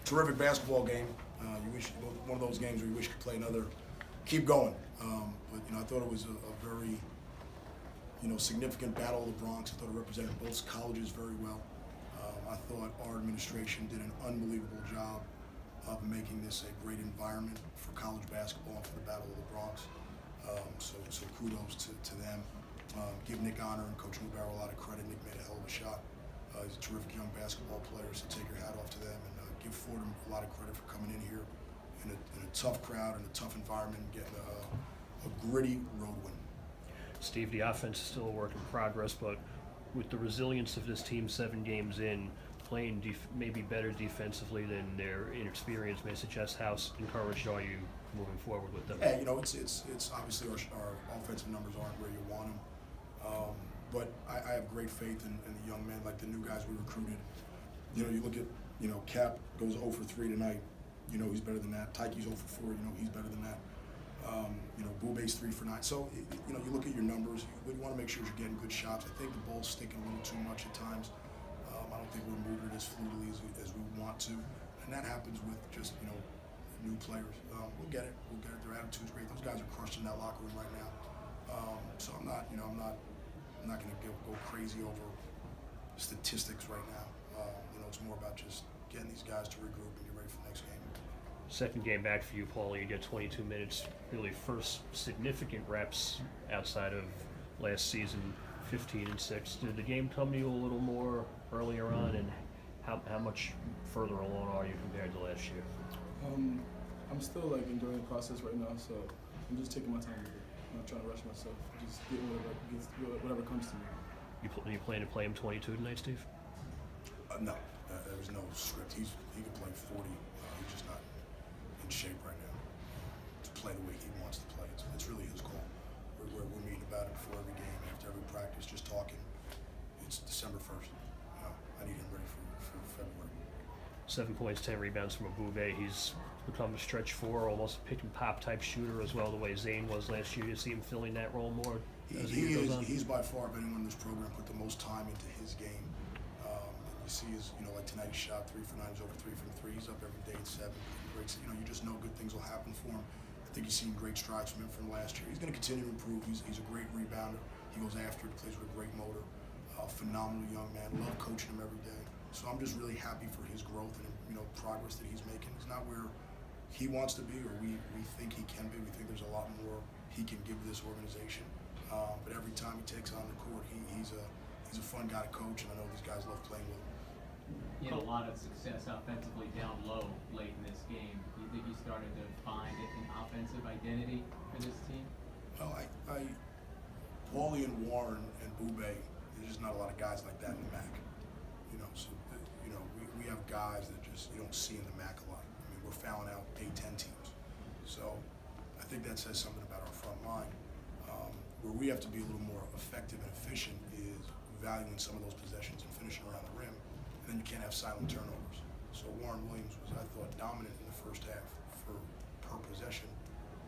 terrific basketball game. You wish one of those games where you wish you could play another, keep going. But I thought it was a very significant battle of the Bronx. I thought it represented both colleges very well. I thought our administration did an unbelievable job of making this a great environment for college basketball and for the Battle of the Bronx. So kudos to them. Give Nick Honor and Coach Newbarrow a lot of credit. Nick made a hell of a shot. He's a terrific young basketball player, so take your hat off to them. And give Fordham a lot of credit for coming in here in a tough crowd and a tough environment and getting a gritty road win. Steve, the offense is still a work in progress, but with the resilience of this team 7 games in, playing maybe better defensively than their inexperience may suggest, how encouraged are you moving forward with them? Yeah, it's obviously our offensive numbers aren't where you want them, but I have great faith in the young men, like the new guys we recruited. You look at Cap goes 0 for 3 tonight. He's better than that. Tyke's 0 for 4. He's better than that. Bube's 3 for 9. So you look at your numbers. You want to make sure you're getting good shots. I think the ball's sticking a little too much at times. I don't think we're moving it as fluidly as we want to, and that happens with just new players. We'll get it. Their attitude's great. Those guys are crushed in that locker room right now. So I'm not going to go crazy over statistics right now. It's more about just getting these guys to regroup and get ready for the next game. Second game back for you, Paulie. You get 22 minutes, really first significant reps outside of last season, 15 and 6. Did the game come to you a little more earlier on, and how much further along are you compared to last year? I'm still enjoying the process right now, so I'm just taking my time with it. I'm not trying to rush myself. Just get whatever comes to me. You plan to play him 22 tonight, Steve? No, there was no script. He could play 40. He's just not in shape right now to play the way he wants to play. It's really his call. We're meeting about it before every game, after every practice, just talking. It's December 1st. I need him ready for February. 7 points, 10 rebounds from Abube. He's become a stretch 4, almost a pick and pop type shooter as well, the way Zane was last year. You see him filling that role more as the year goes on? He's by far, if anyone in this program put the most time into his game. You see his, like tonight he shot 3 for 9, he's over 3 from 3. He's up every day at 7. You just know good things will happen for him. I think you've seen great strides from him from last year. He's going to continue to improve. He's a great rebounder. He goes after it, plays with a great motor. Phenomenal young man. Love coaching him every day. So I'm just really happy for his growth and progress that he's making. He's not where he wants to be, or we think he can be. We think there's a lot more he can give this organization. But every time he takes on the court, he's a fun guy to coach, and I know these guys love playing with him. He had a lot of success offensively down low late in this game. Do you think he started to find an offensive identity for this team? Well, Paulie and Warren and Bube, there's just not a lot of guys like that in the MAC. So we have guys that just you don't see in the MAC a lot. I mean, we're fouling out A-10 teams. So I think that says something about our front line. Where we have to be a little more effective and efficient is valuing some of those possessions and finishing around the rim. And then you can't have silent turnovers. So Warren Williams was, I thought, dominant in the first half per possession.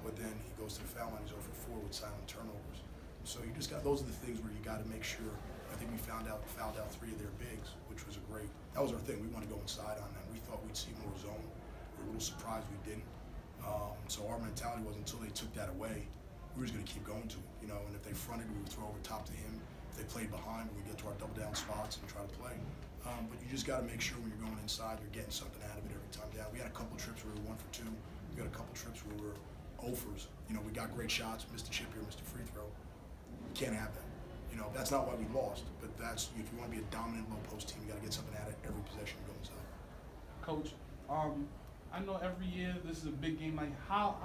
But then he goes to the foul line, he's 0 for 4 with silent turnovers. So you just got, those are the things where you got to make sure. I think we fouled out 3 of their bigs, which was that was our thing. We wanted to go inside on them. We thought we'd see more zone. We were a little surprised we didn't. So our mentality was until they took that away, we were just going to keep going to it. And if they fronted, we would throw over top to him. If they played behind, we would get to our double down spots and try to play. But you just got to make sure when you're going inside, you're getting something out of it every time down. We had a couple trips where we were 1 for 2. We had a couple trips where we were 0-fers. We got great shots, missed a chip here, missed a free throw. You can't have that. That's not why we lost, but that's, if you want to be a dominant low post team, you got to get something out of every possession you go inside. Coach, I know every year this is a big game. How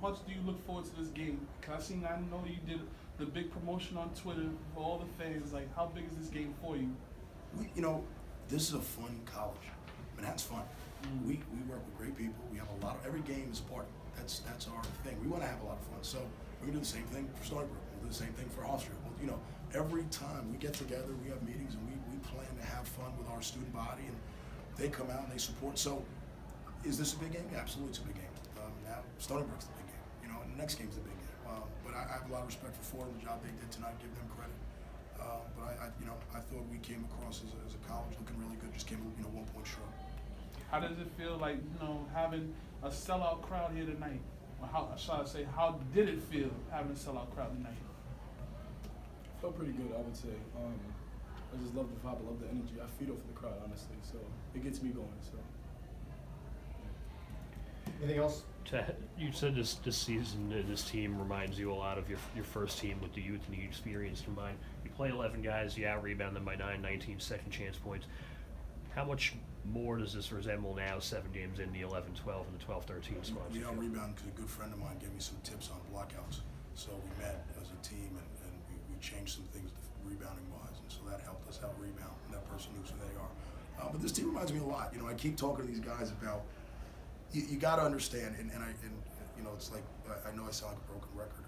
much do you look forward to this game? Cause I know you did the big promotion on Twitter for all the fans. How big is this game for you? This is a fun college. Manhattan's fun. We work with great people. We have every game is a party. That's our thing. We want to have a lot of fun. So we're gonna do the same thing for Stony Brook. We'll do the same thing for Hofstra. Every time we get together, we have meetings and we plan to have fun with our student body, and they come out and they support. So is this a big game? Yeah, absolutely, it's a big game. Now Stony Brook's the big game. And the next game's the big game. But I have a lot of respect for Fordham, the job they did tonight. Give them credit. But I thought we came across as a college looking really good. Just came 1 point short. How does it feel like, you know, having a sellout crowd here tonight? Or how shall I say, how did it feel having a sellout crowd tonight? Felt pretty good, I would say. I just love the vibe, I love the energy. I feed off of the crowd, honestly, so it gets me going. So. Anything else? You said this season, this team reminds you a lot of your first team with the youth and the experience combined. You play 11 guys, you out-rebound them by 19 second chance points. How much more does this resemble now, 7 games in the 11-12 and the 12-13 squads? We out-rebound because a good friend of mine gave me some tips on blockouts. So we met as a team and we changed some things rebounding-wise, and so that helped us out-rebound, and that person knows who they are. But this team reminds me a lot. You know, I keep talking to these guys about you got to understand, and you know, it's like I know I sound like a broken record.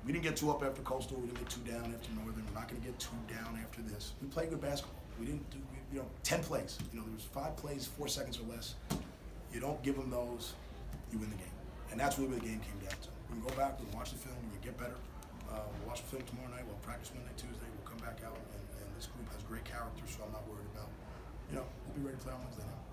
We didn't get 2 up after Coastal. We didn't get 2 down after Northern. We're not going to get 2 down after this. We played good basketball. We didn't do 10 plays. You know, there was 5 plays, 4 seconds or less. You don't give them those, you win the game, and that's really where the game came down to. We can go back, we can watch the film, we can get better. We'll watch the film tomorrow night. We'll practice Monday, Tuesday. We'll come back out, and this group has great character, so I'm not worried about. You know, we'll be ready to play on Wednesday night.